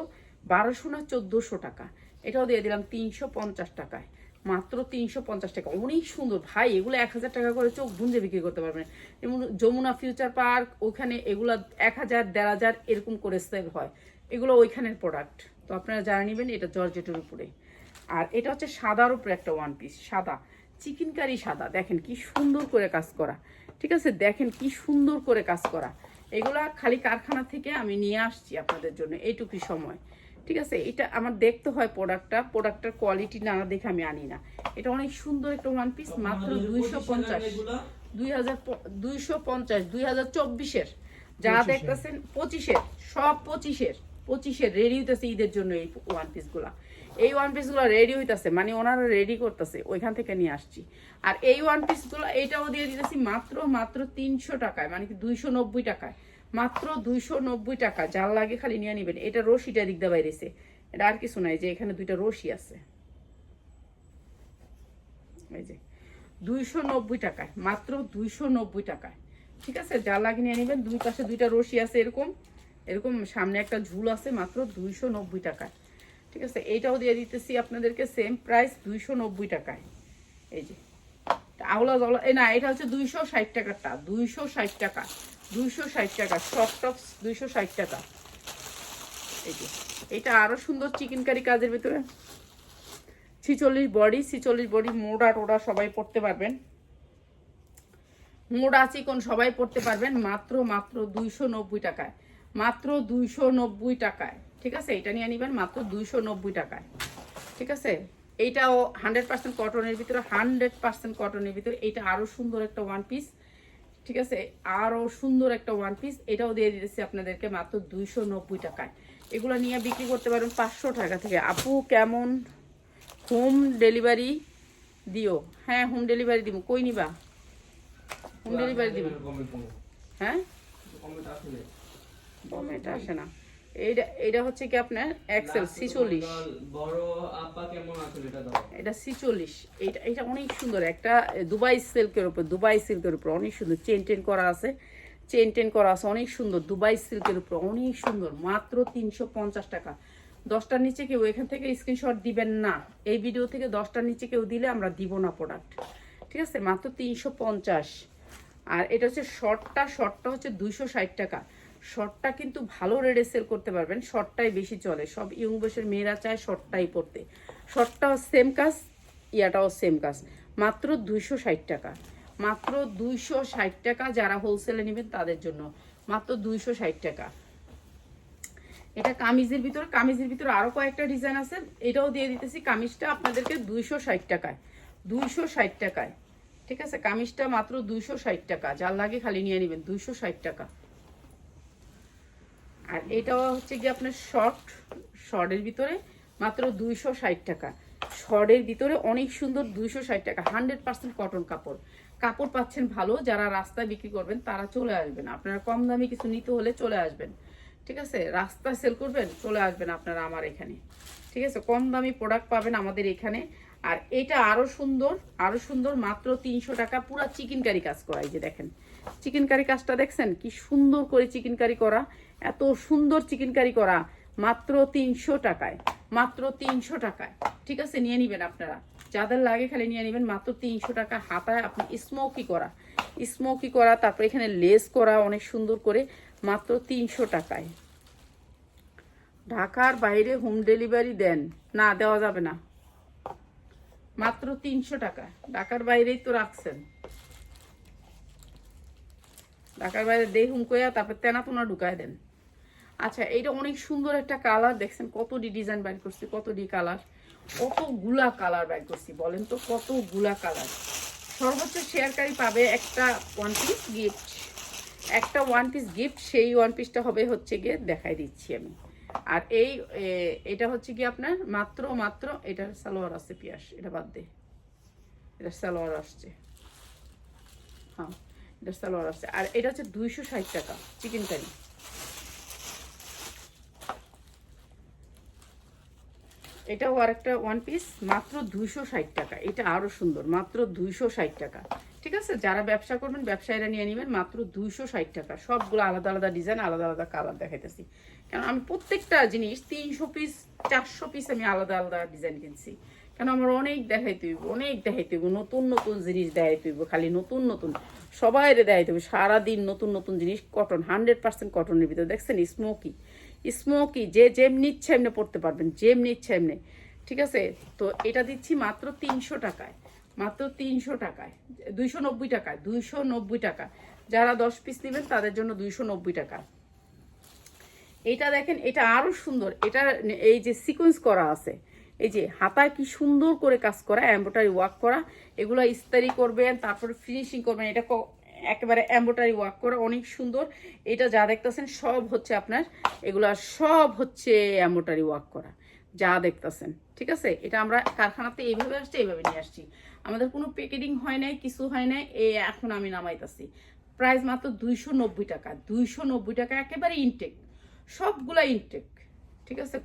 1200 না 1400 টাকা। এটাও দিয়ে দিলাম 350 টাকায়, মাত্র 350 টাকা। অনেক সুন্দর ভাই, এগুলো 1000 টাকা করে চোখ বুঁজে বিক্রি করতে পারবেন। যেমন যমুনা ফিউচার পার্ক, ওখানে এগুলো 1000 1500 এরকম করে সেল হয়, এগুলো ওইখানের প্রোডাক্ট। তো আপনারা জানা নেবেন, এটা জর্জেটের উপরে। আর এটা হচ্ছে সাদার উপরে একটা ওয়ান পিস, সাদা চিকেন কারি সাদা, দেখেন কি সুন্দর করে কাজ করা, ঠিক আছে, দেখেন কি সুন্দর করে কাজ করা। এগুলা খালি কারখানা থেকে আমি নিয়ে আসছি আপনাদের জন্য এইটুকুই সময়, ঠিক আছে। এটা আমার দেখতে হয় প্রোডাক্টটার কোয়ালিটি না দেখে আমি আনি না। এটা অনেক সুন্দর একটা ওয়ান পিস, মাত্র 250, 2024-এর যা দেখতেছেন, 25-এর সব, 25-এর রেডি হইতেছে ঈদের জন্য এই ওয়ান পিসগুলা। এই ওয়ান পিসগুলো রেডি হইতেছে, মানে ওনারা রেডি করতেছে, ওইখান থেকে নিয়ে আসছি। আর এই ওয়ান পিসগুলো এইটাও দিয়ে দিতেছি মাত্র 300 টাকায়, মানে কি 290 টাকায়, মাত্র 290 টাকা। যার লাগে খালি নিয়ে নিবেন। এটা রশিটা দিক দিয়ে বাইরেছে, এটা আর কিছু নাই, যে এখানে দুইটা রশি আছে, এই যে 290 টাকায়, মাত্র 290 টাকায়, ঠিক আছে। যার লাগে নিয়ে নিবেন। দুই পাশে দুইটা রশি আছে, এরকম এরকম সামনে একটা ঝুল আছে, মাত্র 290 টাকায়, ঠিক আছে। এইটাও দিয়ে দিতেছি আপনাদেরকে সেম প্রাইস 290 টাকায়। এই যে আওলা জলা, না এটা হচ্ছে 260 টাকারটা, 260 টাকা, 260 টাকা, সফট টপস 260 টাকা। এই যে এটা আরো সুন্দর চিকেন কারি কাজের ভিতরে, 46 বডি, মোড়া টোড়া সবাই পড়তে পারবেন, মোড়া চিকন সবাই পড়তে পারবেন, মাত্র 290 টাকায়, মাত্র 290 টাকায়, ঠিক আছে। এটা নিয়ে নিবেন মাত্র 290 টাকায়, ঠিক আছে। এইটাও 100% কটনের ভিতরে, 100% কটনের ভিতরে। এটা আরো সুন্দর একটা ওয়ান পিস, ঠিক আছে, আরো সুন্দর একটা ওয়ান পিস। এটাও দিয়ে দিতেছি আপনাদেরকে মাত্র 290 টাকায়। এগুলো নিয়ে বিক্রি করতে পারবেন 500 টাকা থেকে। আপু কেমন, হোম ডেলিভারি দিও? হ্যাঁ হোম ডেলিভারি দিব। কই নিবা? হোম ডেলিভারি দিব। হ্যাঁ এটা আসে না। এইটা হচ্ছে কি আপনার এক্সেল 46, বড় আপা কেমন আছেন এটা দাও। এটা 46। এটা অনেক সুন্দর একটা দুবাই সিল্কের উপর অনেক সুন্দর চেন করা আছে, অনেক সুন্দর দুবাই সিল্কের উপর, অনেক সুন্দর, মাত্র 350 টাকা। 10টার নিচে কেউ এখান থেকে স্ক্রিনশট দিবেন না, এই ভিডিও থেকে 10টার নিচে কেউ দিলে আমরা দিব না প্রোডাক্ট, ঠিক আছে, মাত্র 350। আর এটা হচ্ছে শর্টটা হচ্ছে 260 টাকা। শর্টটা কিন্তু ভালো রেটে সেল করতে পারবেন, শর্টটাই বেশি চলে, সব ইয়ং বয়সের মেয়েরা চায় শর্টটাই পড়তে। শর্টটাও সেম কাজ, ইয়াটাও সেম কাজ, মাত্র 260 টাকা, মাত্র 260 টাকা। যারা হোলসেলে নেবেন তাদের জন্য মাত্র 260 টাকা। এটা কামিজের ভিতরে আরো কয়েকটা ডিজাইন আছে, এটাও দিয়ে দিতেছি। কামিজটা আপনাদেরকে 260 টাকায়, 260 টাকায়, ঠিক আছে। কামিজটা মাত্র 260 টাকা, যার লাগে খালি নিয়ে নেবেন, 260 টাকা। আর এটাও হচ্ছে কি আপনার শর্টের ভিতরে মাত্র 260 টাকা। শর্টের ভিতরে অনেক সুন্দর, 260 টাকা, 100% কটন কাপড় পাচ্ছেন ভালো। যারা রাস্তায় বিক্রি করবেন তারা চলে আসবেন, আপনারা কম দামে কিছু নিতে হলে চলে আসবেন, ঠিক আছে। রাস্তায় সেল করবেন, চলে আসবেন আপনারা আমার এখানে, ঠিক আছে। কম দামি প্রোডাক্ট পাবেন আমাদের এখানে। আর এটা আরো সুন্দর, মাত্র 300 টাকা। পুরো চিকেন কারি কাজ করা, এই যে দেখেন চিকেন কারি কাজটা দেখছেন কি সুন্দর করে চিকেন কারি করা, এত সুন্দর চিকেন কারি করা, মাত্র 300 টাকায়, মাত্র 300 টাকায়, ঠিক আছে। নিয়ে নিবেন আপনারা, যাদের লাগে খালি নিয়ে নিবেন, মাত্র 300 টাকা। হাতায় আপনি স্মোকি করা, তারপর এখানে লেস করা অনেক সুন্দর করে, মাত্র 300 টাকায়। ঢাকার বাইরে হোম ডেলিভারি দেন? না, দেওয়া যাবে না, মাত্র 300 টাকা। ঢাকার বাইরেই তো রাখছেন, ঢাকার বাইরে দেই হুম কইয়া তারপর তেনাতোনা ঢুকায় দেন। আচ্ছা, এইটা অনেক সুন্দর একটা কালার, দেখছেন কতটি ডিজাইন বাইর করছি, কতটি কালার, কতগুলা কালার বাইর করছি, বলেন তো কতগুলা কালার। সর্বোচ্চ শেয়ারকারী পাবে একটা ওয়ান পিস গিফট, সেই ওয়ান পিসটা হবে হচ্ছে গিয়ে দেখাই দিচ্ছি আমি। আর এটা হচ্ছে কি আপনার মাত্র এটার সালোয়ার আছে পিয়াস, এটা বাদ দে, এটা সালোয়ার আসছে, হ্যাঁ এটা সালোয়ার আসছে। আর এটা হচ্ছে 260 টাকা চিকেন কারি। এটাও আর একটা ওয়ান পিস, মাত্র 260 টাকা। এটা আরো সুন্দর, মাত্র 260 টাকা, ঠিক আছে। যারা ব্যবসা করবেন ব্যবসায়ীরা নিয়ে নেবেন, মাত্র 260 টাকা। সবগুলো আলাদা আলাদা ডিজাইন, আলাদা আলাদা কালার দেখাইতেছি, কারণ আমি প্রত্যেকটা জিনিস 300 পিস 400 পিস আমি আলাদা আলাদা ডিজাইন কিনছি, কেন আমার অনেক দেখাইতে হইব, নতুন নতুন জিনিস দেখাইতে হইব, খালি নতুন নতুন সবাইরে দেখাইতে হইব সারাদিন নতুন নতুন জিনিস। কটন, 100% কটনের ভিতরে। দেখছেন স্মোকি, স্মোকি যে যেমনি ইচ্ছে এমনি পড়তে পারবেন, যেমনি ইচ্ছে এমনি। ঠিক আছে, তো এটা দিচ্ছি মাত্র 300 টাকায়, মাত্র 300 টাকায়, 290 টাকায়, 290 টাকা। যারা 10 পিস নেবেন তাদের জন্য 290 টাকা। এটা দেখেন, এটা আরো সুন্দর। এটা এই যে সিকোয়েন্স করা আছে, এই যে হাতায় কি সুন্দর করে কাজ করা, এমব্রয়ডারি ওয়ার্ক করা। এগুলো ইস্তারি করবেন, তারপরে ফিনিশিং করবেন। এটা একেবারে এমব্রয়ডারি ওয়ার্ক করা, অনেক সুন্দর। এটা যা দেখতেছেন সব হচ্ছে আপনার, এগুলা সব হচ্ছে এমব্রয়ডারি ওয়ার্ক করা যা দেখতেছেন। ঠিক আছে, এটা আমরা কারখানাতে এইভাবে আসছি, এইভাবে নিয়ে আসছি। আমাদের কোনো প্যাকেটিং হয় নাই, কিছু হয় নাই। এখন আমি নামাইতেছি। প্রাইস মাত্র 290 টাকা, 290 টাকা, একেবারে ইনটেক, সবগুলা ইনটেক। ঠিক আছে,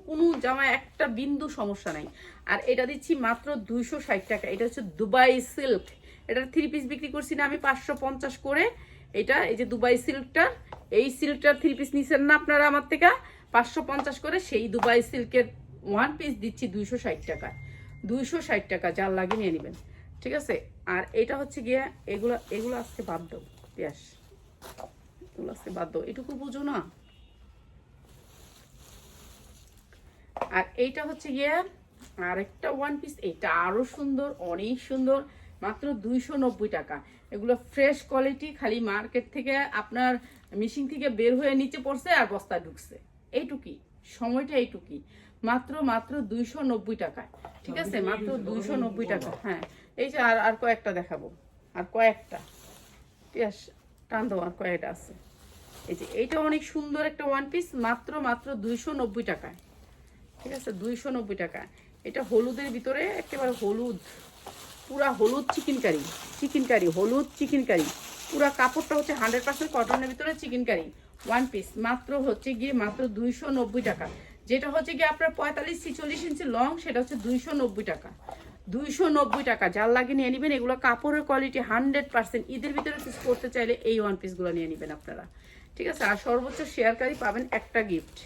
কোনো জামা একটা বিন্দু সমস্যা নাই। আর এটা দিচ্ছি মাত্র 260 টাকা। এটা হচ্ছে দুবাই সিল্ক। এটার 3 পিস বিক্রি করছি না আমি 550 করে। এটা এই যে দুবাই সিল্কটার, এই সিল্কটার 3 পিস নিছেন না আপনারা আমার থেকে 550 করে, সেই দুবাই সিল্কের 1 পিস দিচ্ছি 260 টাকা। 260 টাকা, যার লাগে নিয়ে নেবেন। ঠিক আছে, আর এটা হচ্ছে গিয়ে এগুলো আজকে বাদ দাও, পেঁয়াজ এগুলো আজকে বাদ দাও, এটুকু বুঝো না। আর এইটা হচ্ছে গিয়ে আরেকটা 1 পিস, এটা আরো সুন্দর, অনেক সুন্দর, মাত্র 290 টাকা। এগুলো ফ্রেশ কোয়ালিটি, খালি মার্কেট থেকে আপনার মেশিন থেকে বের হয়ে নিচে পড়ছে আর বস্তা ঢুকছে, এইটুকি সময়টা, এইটুকি। মাত্র 290 টাকায়। ঠিক আছে, মাত্র 290 টাকা। হ্যাঁ, এই যে আর কয়েকটা দেখাবো, আর কয়েকটা পেঁয়াজ টান দেবো, আর কয়েকটা আছে। এই যে এইটা অনেক সুন্দর একটা 1 পিস, মাত্র 290 টাকায়। ঠিক আছে, 290 টাকা। এটা হলুদের ভিতরে, একেবারে হলুদ, পুরা হলুদ চিকেন কারি, হলুদ চিকেন কারি। পুরা কাপড়টা হচ্ছে 100% কটনের ভিতরে চিকেন কারি 1 পিস, মাত্র হচ্ছে গিয়ে মাত্র 290 টাকা। যেটা হচ্ছে গিয়ে আপনার 45-46 ইঞ্চি লং, সেটা হচ্ছে 290 টাকা। 290 টাকা, যার লাগে নিয়ে নেবেন। এগুলো কাপড়ের কোয়ালিটি 100%। ঈদের ভিতরে কিছু করতে চাইলে এই 1 পিসগুলো নিয়ে নেবেন আপনারা। ঠিক আছে, আর সর্বোচ্চ শেয়ারকারী পাবেন একটা গিফট,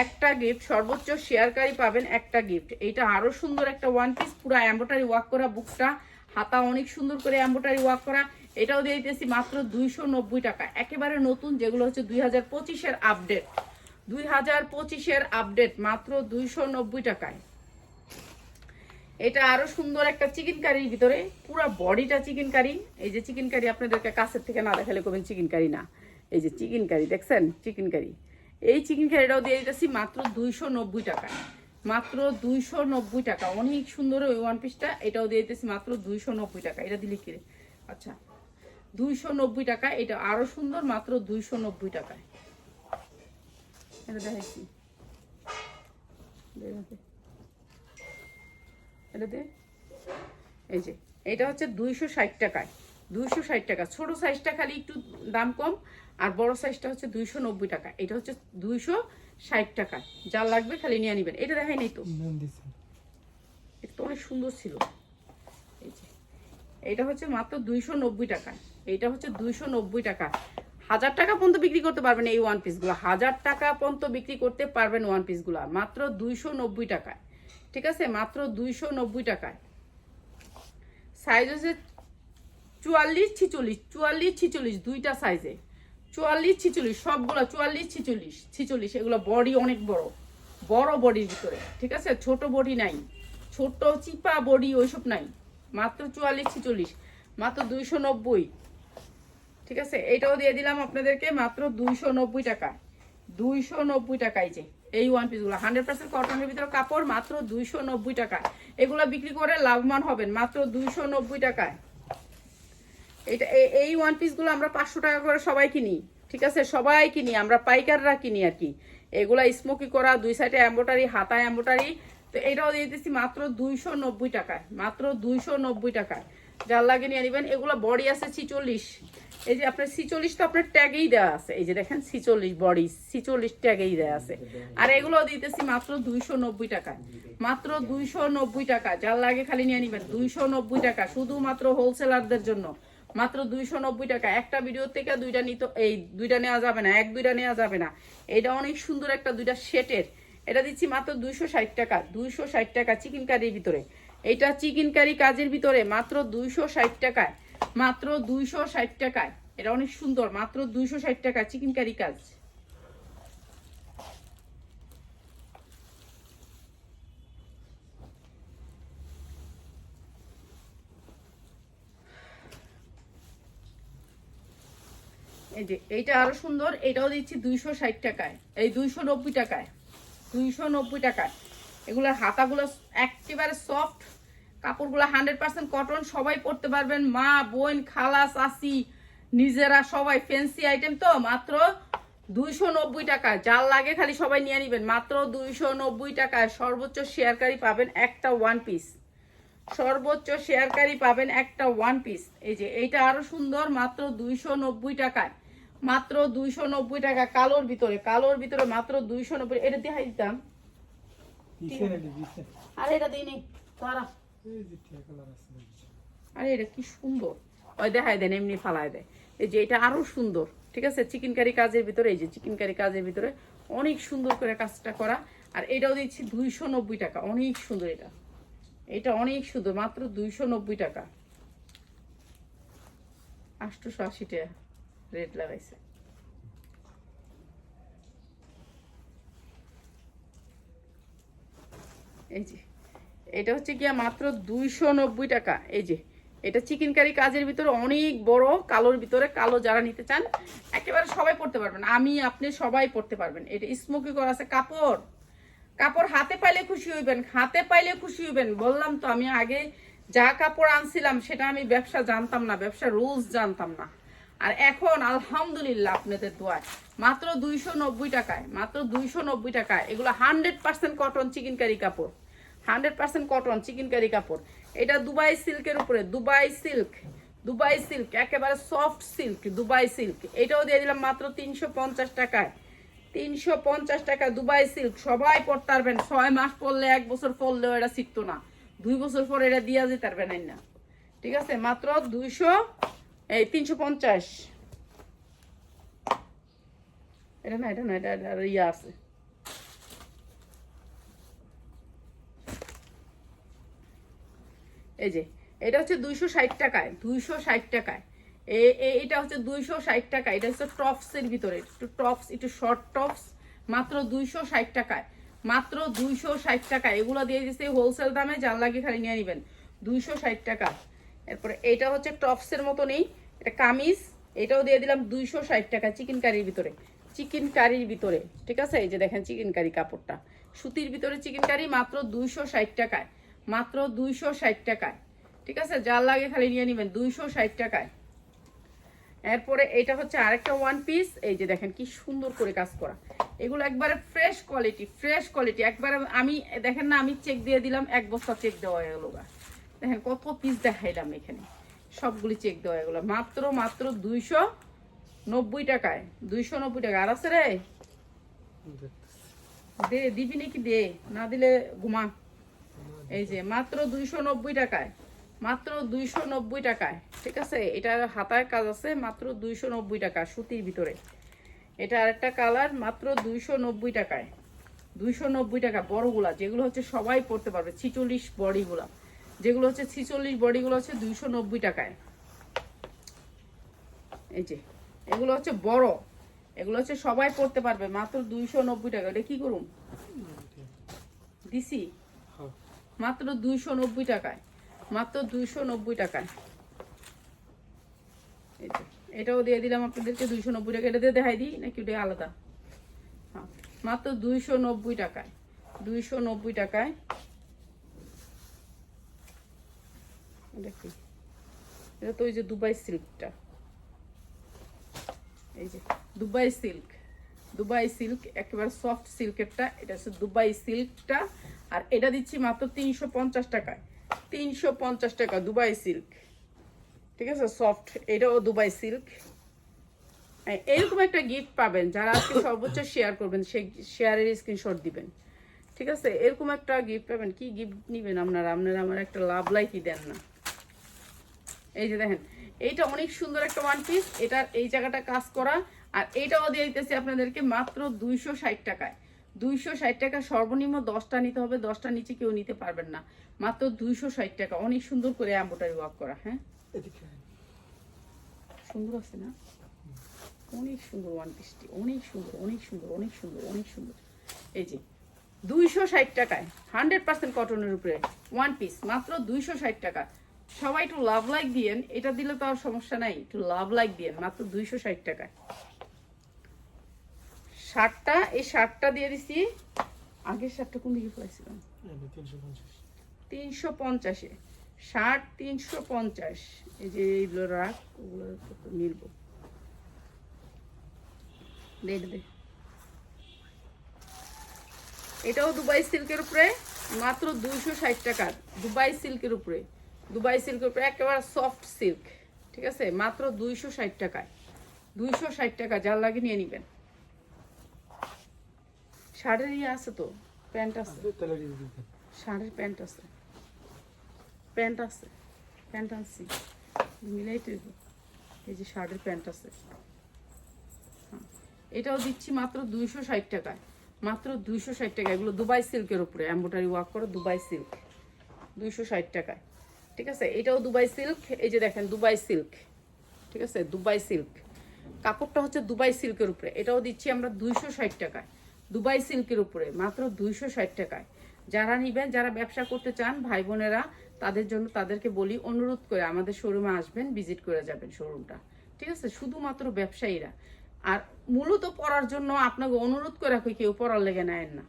একটা গিফট, সর্বোচ্চ শেয়ারকারী পাবেন একটা গিফট। এইটা আরো সুন্দর একটা 1 পিস, পুরো এমব্রয়ডারি ওয়ার্ক করা, বুকটা হাতা অনেক সুন্দর করে এমব্রয়ডারি ওয়ার্ক করা। এটাও দিয়ে দিতেছি মাত্র 290 টাকা, একেবারে নতুন, যেগুলো হচ্ছে 2025-এর আপডেট, 2025-এর আপডেট, মাত্র 290 টাকায়। এটা আরো সুন্দর একটা চিকেন কারির ভিতরে, পুরো বডিটা চিকেন কারি। এই যে চিকেন কারি, আপনাদেরকে কাছের থেকে না দেখালে করবেন চিকেন কারি না। এই যে চিকেন কারি দেখছেন, চিকেন কারি। এই চিকেন কারিটাও দিয়ে দিতেছি মাত্র 290 টাকায়, মাত্র 290 টাকা। অনেক সুন্দর ওই 1 পিসটা, এটাও দিয়ে দিতেছি মাত্র 290 টাকা। এটা দিলে কি, আচ্ছা 290 টাকা। এটা আরো সুন্দর, মাত্র 290 টাকায়। এটা দেখাইছি, এটা দে। এই যে এটা হচ্ছে 260 টাকায়, 260 টাকা। ছোট সাইজটা খালি একটু দাম কম, আর বড় সাইজটা হচ্ছে 290 টাকা। এটা হচ্ছে 260 টাকা, যার লাগবে খালি নিয়ে নেবেন। এটা দেখাই নাই তো, এটা তো অনেক সুন্দর ছিল। এই যে এটা হচ্ছে মাত্র 290 টাকা, এটা হচ্ছে 290 টাকা। 1000 টাকা পর্যন্ত বিক্রি করতে পারবেন এই 1 পিসগুলো, 1000 টাকা পর্যন্ত বিক্রি করতে পারবেন 1 পিসগুলো, মাত্র 290 টাকায়। ঠিক আছে, মাত্র 290 টাকায়। সাইজ হচ্ছে 44-46, দুইটা সাইজে, 44-46, সবগুলো 44-46। এগুলো বডি অনেক বড়, বড় বডির ভিতরে। ঠিক আছে, ছোট বডি নাই, ছোট চিপা বডি ওইসব নাই। মাত্র 44-46, মাত্র 290। ঠিক আছে, এটাও দিয়ে দিলাম আপনাদেরকে মাত্র 290 টাকা, 290 টাকায়। যে এই 1 পিসগুলো 100% কটনের ভিতরে কাপড়, মাত্র 290 টাকা। এগুলো বিক্রি করে লাভবান হবেন মাত্র 290 টাকায়। এটা এই 1 পিসগুলো আমরা 500 টাকা করে সবাই কিনি। ঠিক আছে, সবাই কিনি, আমরা পাইকাররা কিনি আর কি। এগুলা স্মোকি করা, 2 সাইডে এমব্রয়ডারি, হাতায় এমব্রয়ডারি। তো এটাও দিয়ে দিচ্ছি মাত্র 290 টাকায়, মাত্র 290 টাকায়। যার লাগে নিয়ে নেবেন। এগুলো বডি আছে 46। এই যে আপনার 46 তো আপনার ট্যাগেই দেওয়া আছে, এই যে দেখেন 46 বডি, 46 ট্যাগেই দেওয়া আছে। আর এগুলো দিতেছি মাত্র 290 টাকা, মাত্র 290 টাকা। যার লাগে খালি নিয়ে নেবেন, 290 টাকা, শুধুমাত্র হোলসেলারদের জন্য, মাত্র 290 টাকা। একটা ভিডিও থেকে দুইটা নিতে, এই দুইটা নেওয়া যাবে না, 1-2টা নেওয়া যাবে না। এটা অনেক সুন্দর একটা 2টা সেটের, এটা দিচ্ছি মাত্র 260 টাকা, 260 টাকা চিকেন কারির ভিতরে। এটা চিকেন কারি কাজের ভিতরে মাত্র 260 টাকায়, মাত্র 260 টাকায়। এটা অনেক সুন্দর, মাত্র 260 টাকা চিকেন কারি কাজ। এই যে এইটা আরো সুন্দর, এটাও দিচ্ছি 260 টাকায়, এই 290 টাকায়, 290 টাকায়। এগুলোর হাতাগুলো একেবারে সফট, কাপড়গুলো 100% কটন, সবাই পরতে পারবেন, মা বোন খালা চাচি নিজেরা সবাই। ফ্যান্সি আইটেম তো, মাত্র 290 টাকায়। যার লাগে খালি সবাই নিয়ে নেবেন, মাত্র 290 টাকায়। সর্বোচ্চ শেয়ারকারী পাবেন একটা ওয়ান পিস, সর্বোচ্চ শেয়ারকারী পাবেন একটা ওয়ান পিস। এই যে এইটা আরো সুন্দর, মাত্র 290 টাকায়, মাত্র 290 টাকা। কালোর ভিতরে, কালোর ভিতরে মাত্র 290। এটা দেখাই দিতাম, আরে এটা দিই নেই তারা, আরে এটা কি সুন্দর, ওই দেখাই দেন এমনি ফালাই দেয়। এই যে এটা আরো সুন্দর, ঠিক আছে, চিকেন কারি কাজের ভিতরে। এই যে চিকেন কারি কাজের ভিতরে অনেক সুন্দর করে কাজটা করা। আর এটাও দিচ্ছি 290 টাকা, অনেক সুন্দর। এটা এটা অনেক সুন্দর, মাত্র 290 টাকা। 880 টাকা রেট লাগাইছে। এই যে এটা হচ্ছে গিয়া মাত্র 290 টাকা। এই যে এটা চিকেন কারি কাজের ভিতরে অনেক বড়, কালোর ভিতরে। কালো যারা নিতে চান একেবারে সবাই পড়তে পারবেন, আমি আপনি সবাই পড়তে পারবেন। এটা স্মোকি করা আছে কাপড়, কাপড় হাতে পাইলে খুশি হইবেন, হাতে পাইলে খুশি হইবেন। বললাম তো, আমি আগে যা কাপড় আনছিলাম সেটা আমি ব্যবসা জানতাম না, ব্যবসা রুলস জানতাম না। আর এখন আলহামদুলিল্লাহ আপনাদের দোয়ায় মাত্র 290 টাকায়, মাত্র 290 টাকায়। এগুলো 100% কটন চিকেন কারি কাপড়, 100% কটন চিকেন কারি কাপড়। এটা দুবাই সিল্কের উপরে, দুবাই সিল্ক, দুবাই সিল্ক একেবারে সফট সিল্ক, দুবাই সিল্ক। এটাও দিয়ে দিলাম মাত্র 350 টাকায়, 350 টাকা দুবাই সিল্ক। সবাই পড়তে পারবেন, 6 মাস পরলে, 1 বছর পরলেও এটা শিখতো না, 2 বছর পরে এটা দিয়া যেতে পারবেন না, ঠিক আছে। মাত্র 350। এটা না, এটা না, এটা ইয়া আছে। এই যে এটা হচ্ছে 260 টাকায়, 260 টাকায়। এটা হচ্ছে 260 টাকা। এটা হচ্ছে টপসের ভিতরে, একটু টপস, একটু শর্ট টপস, মাত্র 260 টাকায়, মাত্র 260 টাকা। এগুলো দিয়ে দিচ্ছে হোলসেল দামে, যার লাগে খালি নিয়ে নেবেন, 260 টাকা। এরপরে এটা হচ্ছে টপসের মতো নেই, এটা কামিজ, এটাও দিয়ে দিলাম 260 টাকা চিকেন কারির ভিতরে, চিকেন কারির ভিতরে, ঠিক আছে। এই যে দেখেন চিকেন কারি কাপড়টা, সুতির ভিতরে চিকেন কারি, মাত্র 260 টাকায়, মাত্র 260 টাকায়, ঠিক আছে। যার লাগে খালি নিয়ে নেবেন 260 টাকায়। এরপরে এটা হচ্ছে আরেকটা ওয়ান পিস। এই যে দেখেন কি সুন্দর করে কাজ করা, এগুলো একবারে ফ্রেশ কোয়ালিটি, ফ্রেশ কোয়ালিটি একবারে। আমি দেখেন না, আমি চেক দিয়ে দিলাম, 1 বস্তা চেক দেওয়া হয়ে গেল। দেখেন কত পিস দেখাইলাম এখানে, সবগুলি চেক দেওয়া হয়ে গেল, মাত্র মাত্র 290 টাকায়, 290 টাকা। আর আছে রে, দে দিবি নাকি, দে না দিলে ঘুমা। এই যে মাত্র 290 টাকায়, মাত্র 290 টাকায়, ঠিক আছে। এটার হাতায় কাজ আছে, মাত্র 290 টাকা সুতির ভিতরে। এটা আরেকটা কালার, মাত্র 290 টাকায়, 290 টাকা। বড়গুলা যেগুলো হচ্ছে সবাই পড়তে পারবে, 46 বডিগুলা, যেগুলো হচ্ছে 46 বডিগুলো হচ্ছে 290 টাকায়। এই যে এগুলো হচ্ছে বড়, এগুলো হচ্ছে সবাই পড়তে পারবে, মাত্র 290 টাকা। এটা কি করুন দিছি, মাত্র 290 টাকায়, মাত্র 290 টাকায়। এটাও দিয়ে দিলাম আপনাদেরকে 290 টাকা। এটা দিয়ে দেখাই দিই নাকি ওটা আলাদা? হ্যাঁ, মাত্র 290 টাকায়, 290 টাকায়। দেখি, এটা তো ওই যে দুবাই সিল্কটা, এই যে দুবাই সিল্ক, দুবাই সিল্ক একেবারে সফট সিল্কেরটা, এটা হচ্ছে দুবাই সিল্কটা। আর এটা দিচ্ছি মাত্র 350 টাকায়, 350 টাকা দুবাই সিল্ক, ঠিক আছে, সফট। এটাও দুবাই সিল্ক। এরকম একটা গিফট পাবেন, যারা আজকে সর্বোচ্চ শেয়ার করবেন সেই শেয়ারের স্ক্রিনশট দিবেন, ঠিক আছে। এরকম একটা গিফট পাবেন। কি গিফট নিবেন আপনারা? আপনারা আমার একটা লাভ লাইকই দেন না। এই যে দেখেন, এইটা অনেক সুন্দর একটা ওয়ান পিস, এটার এই জায়গাটা কাজ করা। আর এইটাও দিয়ে দিতেছি আপনাদেরকে মাত্র 260 টাকায়, 260 টাকা সর্বনিম্ন 10টা নিতে হবে, 10টা নিচে কেউ নিতে পারবেন না। মাত্র 260 টাকা, অনেক সুন্দর করে এমব্রয়ডারি ওয়ার্ক করা। হ্যাঁ সুন্দর আছে না, অনেক সুন্দর ওয়ান পিসটি, অনেক সুন্দর অনেক সুন্দর অনেক সুন্দর অনেক সুন্দর। এই যে 260 টাকায় 100% কটনের উপরে ওয়ান পিস, মাত্র 260 টাকা। সবাই একটু লাভ লাইক দিয়েন, এটা দিলে তো আর সমস্যা নাই, একটু লাভ লাইক দিয়েন। মাত্র 260 টাকায় শার্টটা, এই শার্টটা দিয়ে দিছি। আগের শার্টটা কোন দিকে পাইছিলাম? 350-এ শার্ট 350। এই যে এইগুলো রাখ, ওগুলো মিলবো। দে এটাও দুবাই সিল্কের উপরে, মাত্র 260 টাকা। দুবাই সিল্কের উপরে, দুবাই সিল্কের উপরে একেবারে সফট সিল্ক, ঠিক আছে? মাত্র 260 টাকায়, 260 টাকা। যার লাগে নিয়ে নিবেন। শার্টের ইয়ে আছে তো, প্যান্ট আছে, শার্টের প্যান্ট আছে, প্যান্ট আছে, প্যান্ট আনছি মিলাই তৈরি। এই যে শার্টের প্যান্ট আছে, এটাও দিচ্ছি মাত্র 260 টাকায়, মাত্র 260 টাকা। এগুলো দুবাই সিল্কের উপরে এমব্রয়ডারি ওয়ার্ক করে, দুবাই সিল্ক 260 টাকায়, ঠিক আছে? এটাও দুবাই সিল্ক। এই যে দেখেন দুবাই সিল্ক, ঠিক আছে? দুবাই সিল্ক কাপড়টা হচ্ছে দুবাই সিল্কের উপরে। এটাও দিচ্ছি আমরা 260 টাকায়, দুবাই সিল্কের উপরে মাত্র 260 টাকায়। যারা নিবেন, যারা ব্যবসা করতে চান ভাই বোনেরা, তাদের জন্য তাদেরকে বলি, অনুরোধ করে আমাদের শোরুমে আসবেন, ভিজিট করে যাবেন শোরুমটা, ঠিক আছে? শুধুমাত্র ব্যবসায়ীরা। আর মূলত পড়ার জন্য আপনাকে অনুরোধ করে রাখি, কেউ পড়ার লেগে নেন না,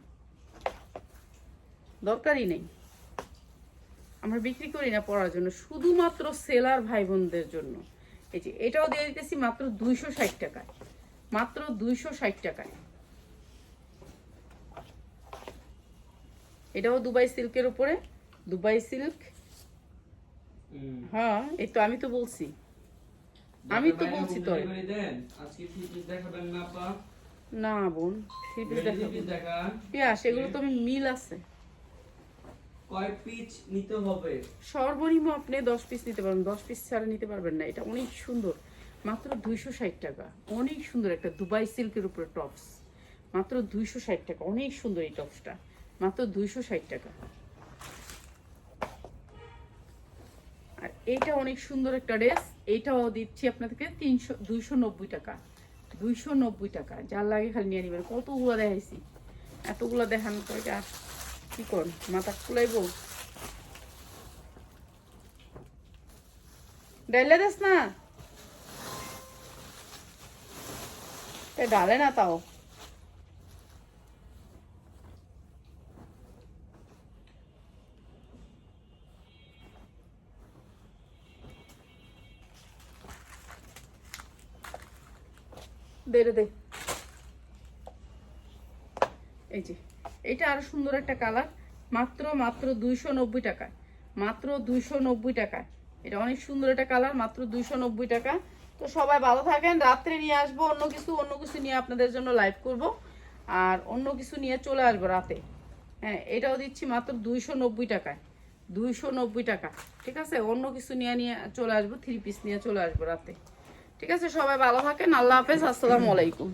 দরকারই নেই। আমরা বিক্রি করি না পড়ার জন্য, শুধুমাত্র সেলার ভাই বোনদের জন্য। এই যে এটাও দিয়ে দিতেছি মাত্র 260 টাকায়, মাত্র 260 টাকায়। এটাও দুবাই সিল্কের উপরে, দুবাই সিল্ক। হ্যাঁ এই তো আমি তো বলছি, আমি তো বলছি তো। আজকে থ্রি পিস দেখাবেন না আপা? না বোন, থ্রি পিস দেখান। পিয়া সেগুলো তো মিল আছে। কয় পিস নিতে হবে? সর্বনিম্ন আপনি 10 পিস নিতে পারবেন, 10 পিস ছাড়া নিতে পারবেন না। এটা অনেক সুন্দর, মাত্র 260 টাকা। অনেক সুন্দর একটা দুবাই সিল্কের উপরে টপস, মাত্র 260 টাকা। অনেক সুন্দর এই টপসটা, মাত্র 260 টাকা। আর এইটা অনেক সুন্দর একটা ড্রেস, এইটাও দিচ্ছি আপনাদেরকে 290 টাকা, 290 টাকা। যার লাগে খালি নিয়ে নেবেন। কতগুলো দেখাইছি, এতগুলো দেখানো তো এটা কি কর, মাথা ফুলাইব। ডাইলে দেস না, ডালে না তাও। দে দে। এই যে এটা আরো সুন্দর একটা কালার, মাত্র 290 টাকা, মাত্র 290 টাকায়। এটা অনেক সুন্দর একটা কালার, মাত্র 290 টাকা। তো সবাই ভালো থাকেন। রাত্রে নিয়ে আসবো অন্য কিছু নিয়ে আপনাদের জন্য লাইভ করব, আর অন্য কিছু নিয়ে চলে আসবো রাতে। হ্যাঁ এটাও দিচ্ছি মাত্র 290 টাকায়, 290 টাকা, ঠিক আছে? অন্য কিছু নিয়ে চলে আসবো, থ্রি পিস নিয়ে চলে আসবো রাতে, ঠিক আছে? সবাই ভালো থাকেন। আল্লাহ হাফেজ, আসসালামু আলাইকুম।